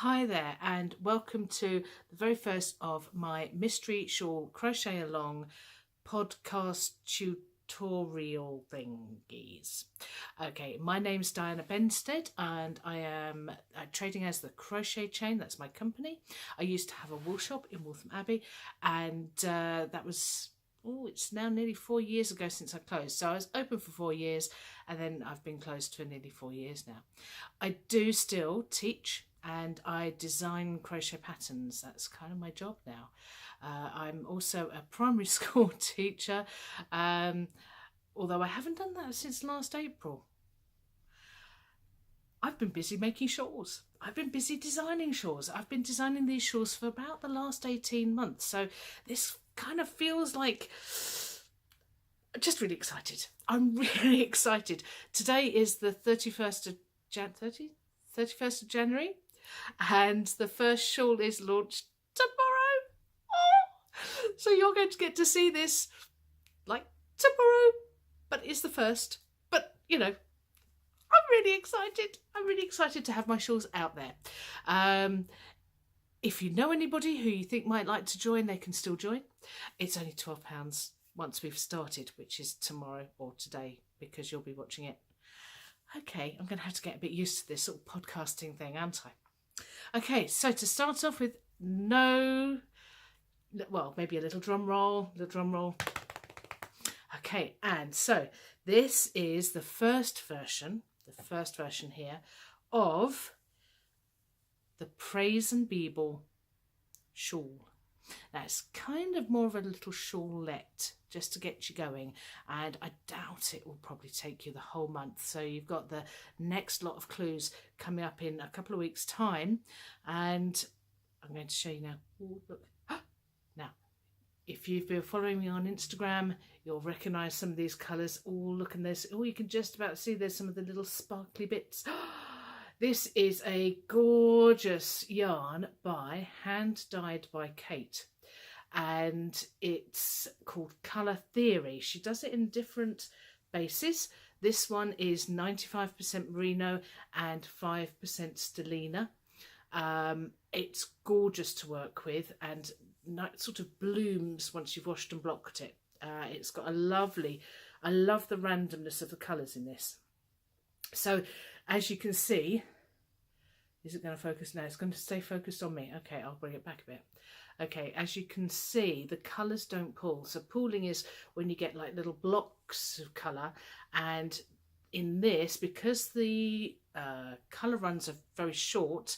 Hi there and welcome to the very first of my Mystery Shawl Crochet Along podcast tutorial thingies. Okay, my name's Diana Benstead and I am trading as the Crochet Chain. That's my company. I used to have a wool shop in Waltham Abbey and that was... oh, it's now nearly 4 years ago since I closed. So I was open for 4 years and then I've been closed for nearly 4 years now. I do still teach and I design crochet patterns. That's kind of my job now. I'm also a primary school teacher, although I haven't done that since last April. I've been busy making shawls. I've been busy designing shawls. I've been designing these shawls for about the last 18 months. So this kind of feels like... just really excited. I'm really excited. Today is the 31st of January and the first shawl is launched tomorrow. Oh! So you're going to get to see this like tomorrow, but it's the first. But you know, I'm really excited. I'm really excited to have my shawls out there. If you know anybody who you think might like to join, they can still join. It's only £12 once we've started, which is tomorrow or today because you'll be watching it. Okay, I'm going to have to get a bit used to this sort of podcasting thing, aren't I? Okay, so to start off with, well, maybe a little drum roll, Okay, and so this is the first version here of the Praise and Beeble shawl. Now it's kind of more of a little shawlette just to get you going, and I doubt it will probably take you the whole month. So you've got the next lot of clues coming up in a couple of weeks' time, and I'm going to show you now. Ooh, look. Now, if you've been following me on Instagram, you'll recognise some of these colours. Oh, look at this. Oh, you can just about see there's some of the little sparkly bits. This is a gorgeous yarn hand dyed by Kate, and it's called Colour Theory. She does it in different bases. This one is 95% merino and 5% stellina. It's gorgeous to work with and it sort of blooms once you've washed and blocked it. It's got a lovely, I love the randomness of the colours in this. So as you can see, is it going to focus now? It's going to stay focused on me. Okay, I'll bring it back a bit. Okay, as you can see, the colours don't pool. So pooling is when you get like little blocks of colour, and in this, because the colour runs are very short,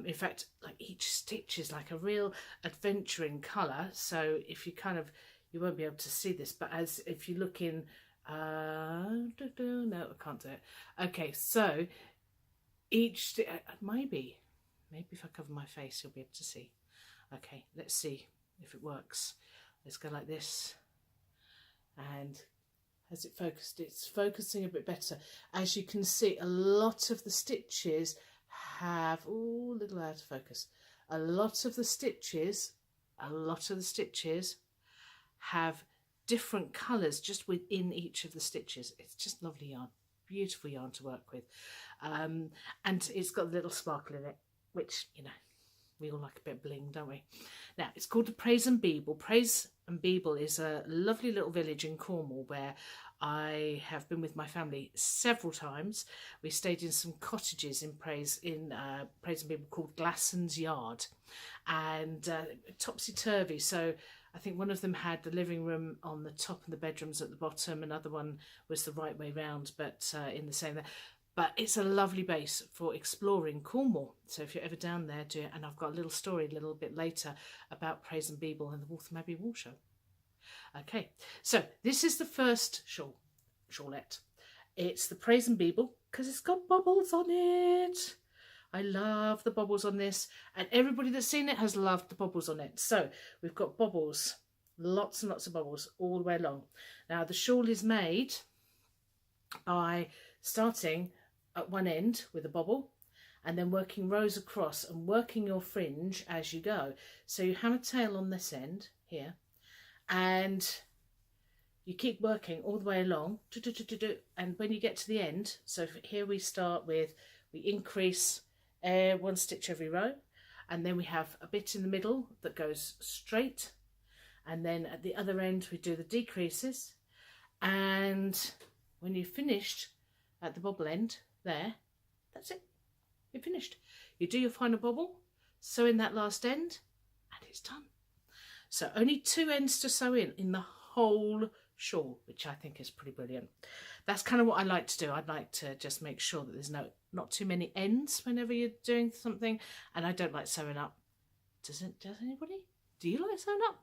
in fact, like each stitch is like a real adventure in colour. So if you you won't be able to see this, but as if you look in, no, I can't do it. Okay, so each maybe if I cover my face, you'll be able to see. Okay, let's see if it works. Let's go like this, and has it focused? It's focusing a bit better. As you can see, a lot of the stitches have, oh, a little out of focus. A lot of the stitches have different colours just within each of the stitches. It's just lovely yarn, beautiful yarn to work with, and it's got a little sparkle in it, which, you know, we all like a bit of bling, don't we? Now, it's called the Praise and Beeble. Praise and Beeble is a lovely little village in Cornwall where I have been with my family several times. We stayed in some cottages in Praise and Beeble called Glasson's Yard, and topsy-turvy. So I think one of them had the living room on the top and the bedrooms at the bottom. Another one was the right way round, but in the same there. But it's a lovely base for exploring Cornwall. So if you're ever down there, do it. And I've got a little story a little bit later about Praise and Beeble and the Waltham Abbey Wool Show. Okay, so this is the first shawlette. It's the Praise and Beeble because it's got bubbles on it. I love the bubbles on this, and everybody that's seen it has loved the bubbles on it. So we've got bubbles, lots and lots of bubbles all the way along. Now the shawl is made by starting at one end with a bobble and then working rows across and working your fringe as you go. So you have a tail on this end here and you keep working all the way along, and when you get to the end, so here we start with, we increase one stitch every row, and then we have a bit in the middle that goes straight, and then at the other end we do the decreases, and when you've finished at the bobble end there, that's it, you're finished. You do your final bobble, sew in that last end, and it's done. So only 2 ends to sew in the whole shawl, which I think is pretty brilliant. That's kind of what I like to do. I'd like to just make sure that there's not too many ends whenever you're doing something, and I don't like sewing up. Does anybody? Do you like sewing up?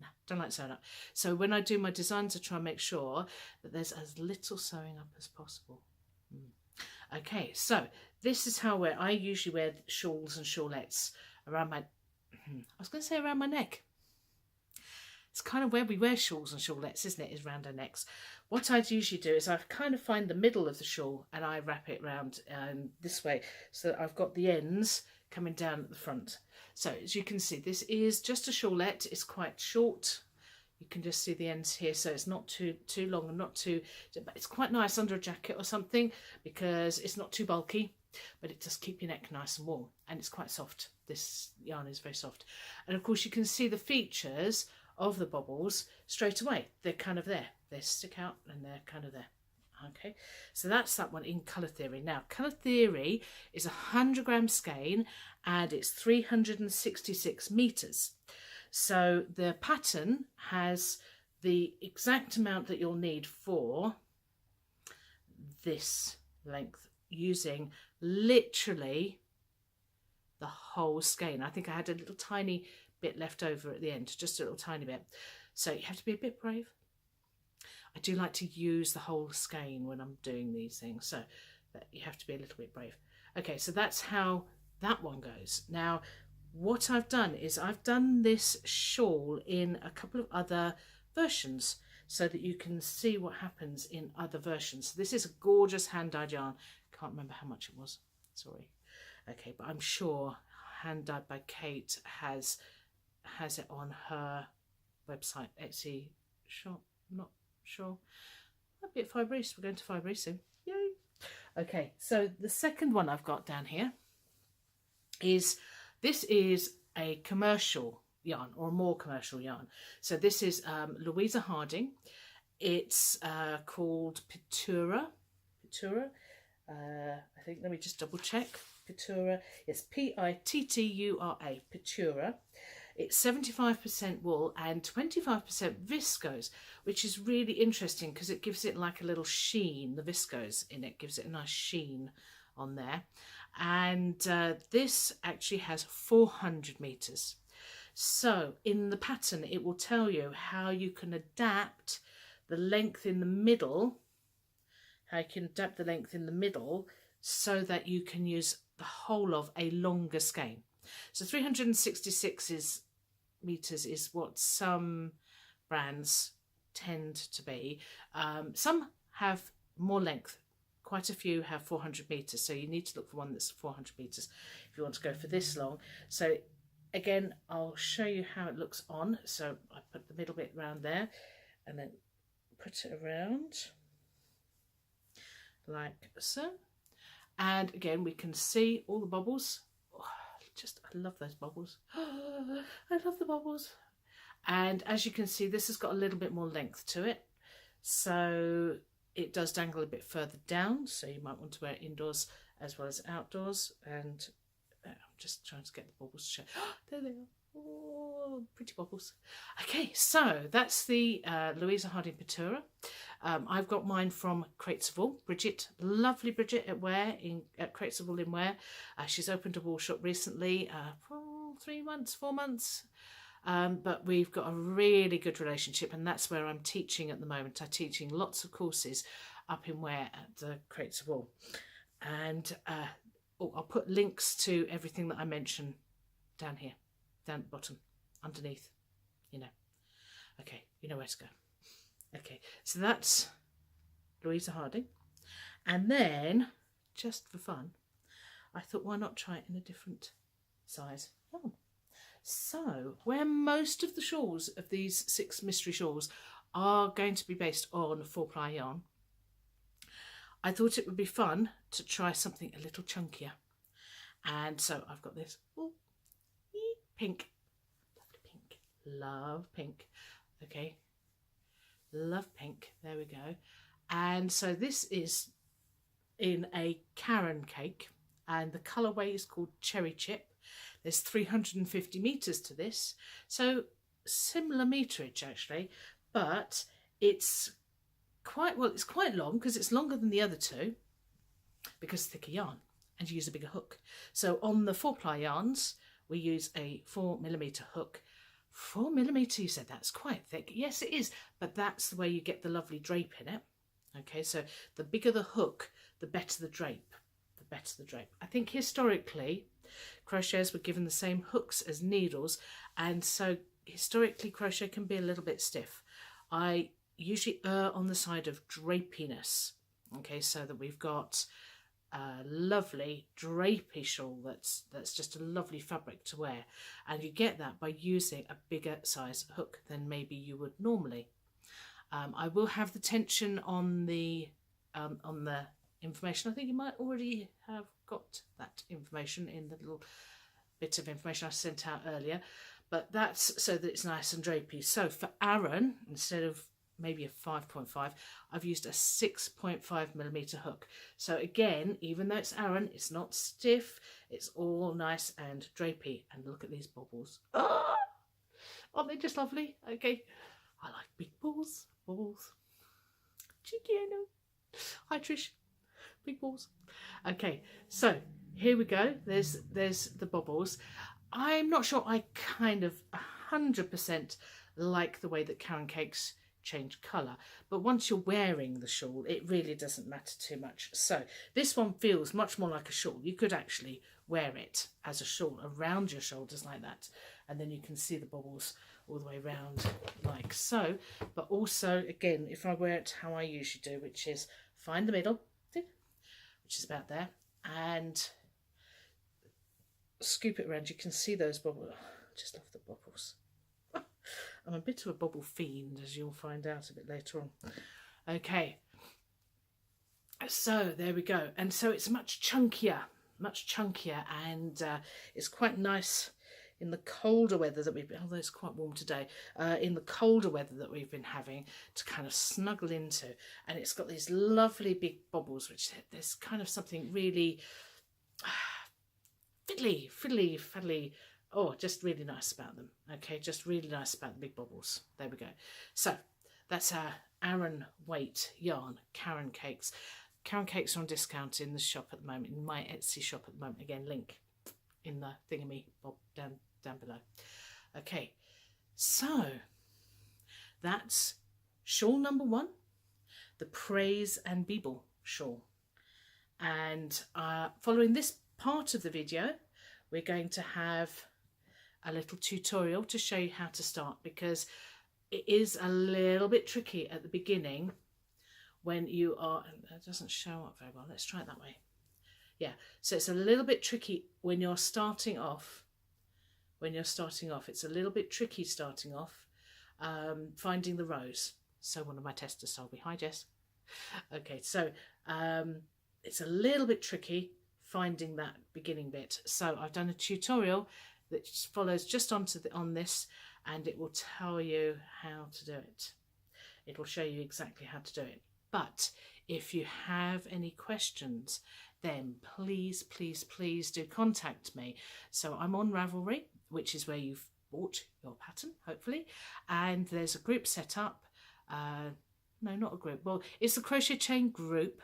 No, don't like sewing up. So when I do my designs, I try and make sure that there's as little sewing up as possible. Okay, so this is how I usually wear shawls and shawlettes around my, I was going to say around my neck. It's kind of where we wear shawls and shawlettes, isn't it, is around our necks. What I'd usually do is I kind of find the middle of the shawl and I wrap it around this way, so that I've got the ends coming down at the front. So as you can see, this is just a shawlette. It's quite short. You can just see the ends here, so it's not too long and not too, but it's quite nice under a jacket or something because it's not too bulky, but it does keep your neck nice and warm, and it's quite soft. This yarn is very soft. And of course you can see the features of the bobbles straight away. They're kind of there. They stick out and they're kind of there. Okay, so that's that one in Colour Theory. Now, Colour Theory is 100-gram skein and it's 366 meters. So the pattern has the exact amount that you'll need for this length, using literally the whole skein. I think I had a little tiny bit left over at the end, just a little tiny bit. So you have to be a bit brave. I do like to use the whole skein when I'm doing these things, so that you have to be a little bit brave. Okay, so that's how that one goes. Now, what I've done is I've done this shawl in a couple of other versions so that you can see what happens in other versions. This is a gorgeous hand-dyed yarn. Can't remember how much it was, sorry. Okay, but I'm sure Hand Dyed by Kate has it on her website, Etsy shop, not sure. Might be at Fibrese. We're going to Fibrese soon. Yay! Okay, so the second one I've got down here is, this is a commercial yarn, or a more commercial yarn. So this is Louisa Harding. It's called Matura. I think, let me just double check. Matura. It's P-I-T-T-U-R-A. Matura. It's 75% wool and 25% viscose, which is really interesting because it gives it like a little sheen. The viscose in it gives it a nice sheen on there. And this actually has 400 meters. So in the pattern, it will tell you how you can adapt the length in the middle, so that you can use the whole of a longer skein. So 366 meters is what some brands tend to be. Some have more length. Quite a few have 400 meters, so you need to look for one that's 400 meters if you want to go for this long. So again, I'll show you how it looks on. So I put the middle bit around there and then put it around like so. And again, we can see all the bubbles. Oh, I love those bubbles. Oh, I love the bubbles. And as you can see, this has got a little bit more length to it. So it does dangle a bit further down. So you might want to wear it indoors as well as outdoors. And I'm just trying to get the bubbles to show. Oh, there they are. Oh, pretty bubbles. Okay, so that's the Louisa Harding Matura. I've got mine from Crates of Wool. Bridget, lovely Bridget at Crates of Wool in Ware. She's opened a wool shop recently, 3 months, 4 months. But we've got a really good relationship, and that's where I'm teaching at the moment. I'm teaching lots of courses up in Ware at the Crates of Wool. And I'll put links to everything that I mention down here. Down at the bottom, underneath, you know. Okay, you know where to go. Okay, so that's Louisa Harding. And then, just for fun, I thought, why not try it in a different size? Oh. So, where most of the shawls of these 6 mystery shawls are going to be based on 4-ply yarn, I thought it would be fun to try something a little chunkier. And so I've got this pink, lovely pink, love pink. Okay, love pink, there we go. And so this is in a Karen cake, and the colourway is called Cherry Chip. There's 350 meters to this, so similar meterage actually, but it's quite, well, it's quite long because it's longer than the other two because thicker yarn, and you use a bigger hook. So on the 4-ply yarns we use a 4mm hook. 4mm, you said? That's quite thick. Yes, it is, but that's the way you get the lovely drape in it. Okay, so the bigger the hook, the better the drape. The better the drape. I think historically crocheters were given the same hooks as needles, and so historically crochet can be a little bit stiff. I usually err on the side of drapiness. Okay, so that we've got a lovely drapey shawl that's just a lovely fabric to wear, and you get that by using a bigger size hook than maybe you would normally. I will have the tension on the information. I think you might already have got that information in the little bit of information I sent out earlier, but that's so that it's nice and drapey. So for Aran, instead of maybe a 5.5, I've used a 6.5mm hook. So again, even though it's Aran, it's not stiff, it's all nice and drapey. And look at these bubbles. Oh, aren't they just lovely? Okay, I like big balls. Bubbles. Cheeky, I know. Hi Trish. Big balls. Okay, so here we go. There's the bubbles. I'm not sure I kind of 100% like the way that Karen cakes change colour, but once you're wearing the shawl it really doesn't matter too much. So this one feels much more like a shawl. You could actually wear it as a shawl around your shoulders like that, and then you can see the bubbles all the way around like so. But also, again, if I wear it how I usually do, which is find the middle, which is about there, and scoop it around, you can see those bubbles. I just love the bubbles. I'm a bit of a bubble fiend, as you'll find out a bit later on. Okay, so there we go. And so it's much chunkier, and it's quite nice in the colder weather that we've been, although it's quite warm today, in the colder weather that we've been having, to kind of snuggle into. And it's got these lovely big bubbles, which there's kind of something really fiddly, oh, just really nice about them. Okay, just really nice about the big bubbles. There we go. So that's our Aran weight yarn, Karen cakes. Karen cakes are on discount in the shop at the moment, in my Etsy shop at the moment. Again, link in the thingamy bob down below. Okay, so that's shawl number 1, the Praise and Beeble shawl. And following this part of the video, we're going to have a little tutorial to show you how to start, because it is a little bit tricky at the beginning when you are, it doesn't show up very well, let's try it that way. Yeah, so it's a little bit tricky when you're starting off. It's a little bit tricky starting off, finding the rows. So one of my testers told me. Hi Jess. Okay, so it's a little bit tricky finding that beginning bit. So I've done a tutorial that follows just on this, and it will tell you how to do it. It will show you exactly how to do it. But if you have any questions, then please do contact me. So I'm on Ravelry, which is where you've bought your pattern, hopefully, and there's a group set up. No, not a group. Well, it's the Crochet Chain group,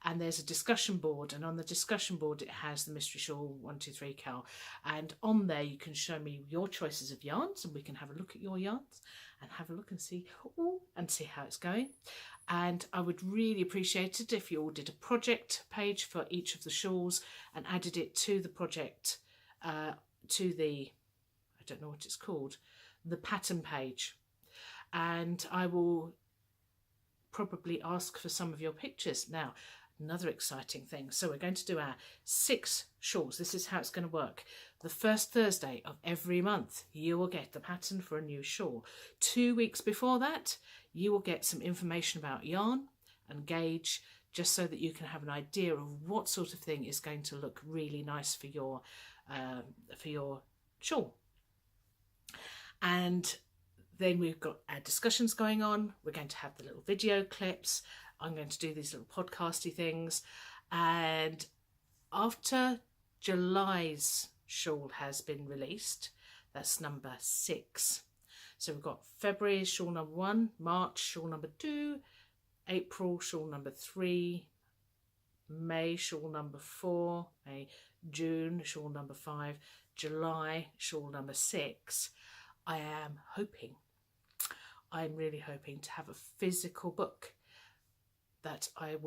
and there's a discussion board, and on the discussion board it has the Mystery Shawl 123 Cal, and on there you can show me your choices of yarns, and we can have a look at your yarns and have a look and see how it's going. And I would really appreciate it if you all did a project page for each of the shawls and added it to the project, to the, I don't know what it's called, the pattern page. And I will probably ask for some of your pictures. Now, another exciting thing. So we're going to do our 6 shawls. This is how it's going to work. The first Thursday of every month, you will get the pattern for a new shawl. 2 weeks before that, you will get some information about yarn and gauge just so that you can have an idea of what sort of thing is going to look really nice for your shawl. And then we've got our discussions going on. We're going to have the little video clips. I'm going to do these little podcasty things. And after July's shawl has been released, that's number 6. So we've got February shawl number 1, March shawl number 2, April shawl number 3, May shawl number 4, June shawl number 5, July shawl number 6. I'm really hoping to have a physical book that I'm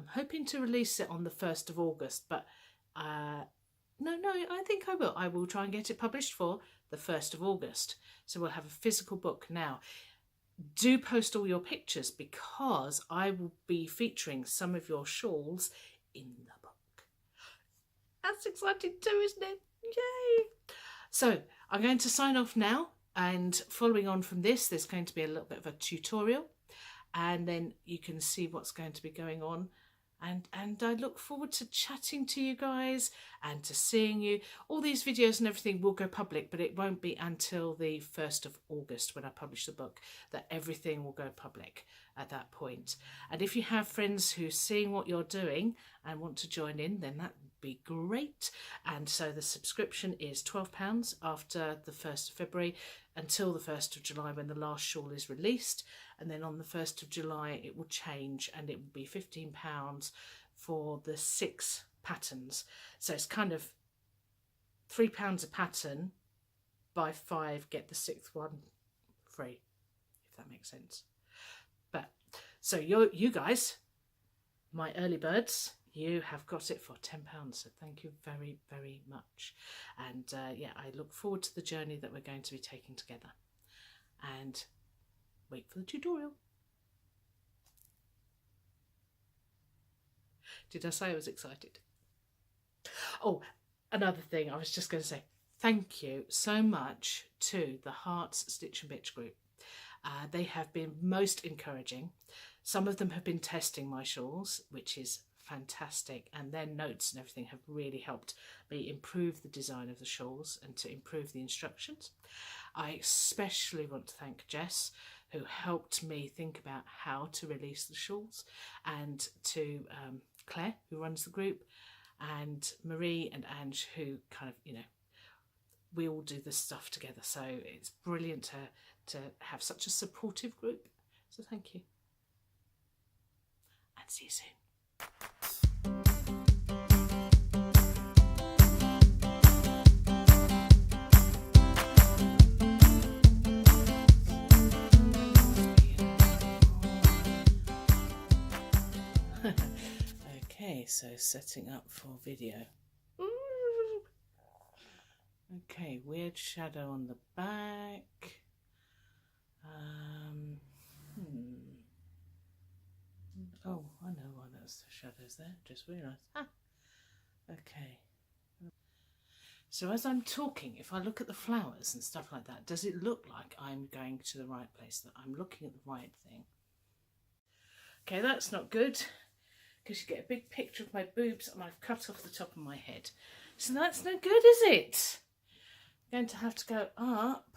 hoping to release it on the 1st of August, but no, I think I will. I will try and get it published for the 1st of August. So we'll have a physical book now. Do post all your pictures, because I will be featuring some of your shawls in the book. That's exciting too, isn't it? Yay! So I'm going to sign off now, and following on from this, there's going to be a little bit of a tutorial, and then you can see what's going to be going on. And I look forward to chatting to you guys and to seeing you. All these videos and everything will go public, but it won't be until the 1st of August when I publish the book that everything will go public at that point. And if you have friends who are seeing what you're doing and want to join in, then that would be great. And so the subscription is £12 after the 1st of February until the 1st of July when the last shawl is released. And then on the 1st of July it will change and it will be £15 for the 6 patterns. So it's kind of £3 a pattern, buy 5, get the 6th one free, if that makes sense. But so you guys, my early birds, you have got it for £10, so thank you very, very much. And yeah, I look forward to the journey that we're going to be taking together. And wait for the tutorial. Did I say I was excited? Oh, another thing I was just going to say, thank you so much to the Hearts Stitch and Bitch group. They have been most encouraging. Some of them have been testing my shawls, which is fantastic, and their notes and everything have really helped me improve the design of the shawls and to improve the instructions. I especially want to thank Jess, who helped me think about how to release the shawls, and to Claire, who runs the group, and Marie and Ange, who kind of, you know, we all do this stuff together. So it's brilliant to have such a supportive group. So thank you. And see you soon. Okay, so setting up for video. Ooh. Okay, weird shadow on the back. Oh, I know why those shadows there. Just realised. Ah. Okay. So as I'm talking, if I look at the flowers and stuff like that, does it look like I'm going to the right place, that I'm looking at the right thing? Okay, that's not good, because you get a big picture of my boobs and I've cut off the top of my head. So that's no good, is it? I'm going to have to go up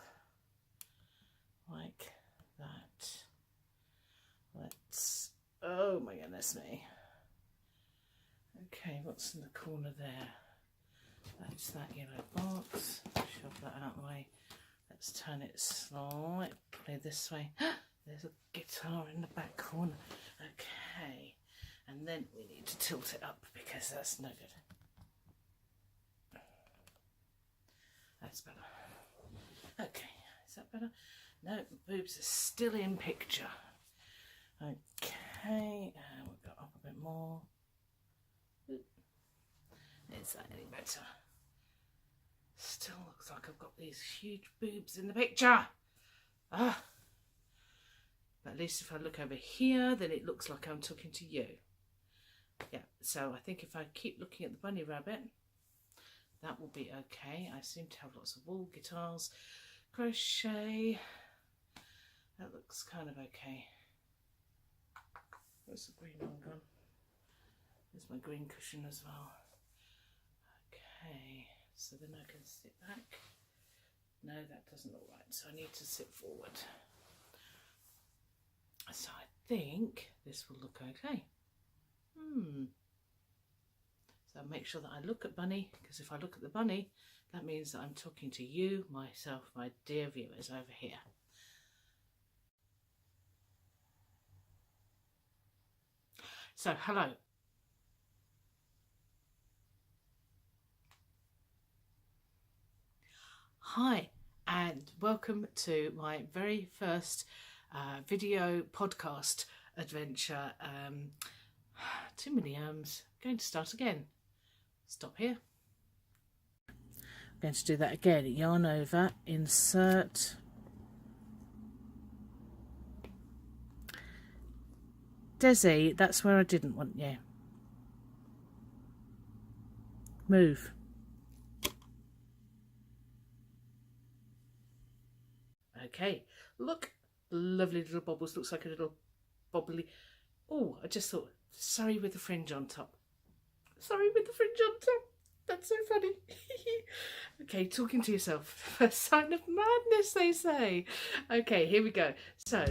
like that. Let's, oh my goodness me. Okay, what's in the corner there? That's that yellow box. Shove that out of the way. Let's turn it slightly this way. There's a guitar in the back corner. Okay, and then we need to tilt it up because that's no good. That's better. Okay, is that better? No, boobs are still in picture. Okay, we'll go up a bit more. Is that any better? Still looks like I've got these huge boobs in the picture. Ah. But at least if I look over here, then it looks like I'm talking to you. Yeah, so I think if I keep looking at the bunny rabbit, that will be okay. I seem to have lots of wool, guitars, crochet. That looks kind of okay. Where's the green one gone? There's my green cushion as well. Okay, so then I can sit back. No, that doesn't look right, so I need to sit forward. So I think this will look okay. So make sure that I look at Bunny, because if I look at the bunny, that means that I'm talking to you, myself, my dear viewers over here. So, hello. Hi, and welcome to my very first video podcast adventure. Too many going to start again. Stop here. I'm going to do that again. Yarn over, insert. Desi, that's where I didn't want you. Move. Okay, look, lovely little bobbles. Looks like a little bobbly. Oh, I just thought, sorry with the fringe on top. Sorry with the fringe on top. That's so funny. Okay, talking to yourself. First sign of madness, they say. Okay, here we go. So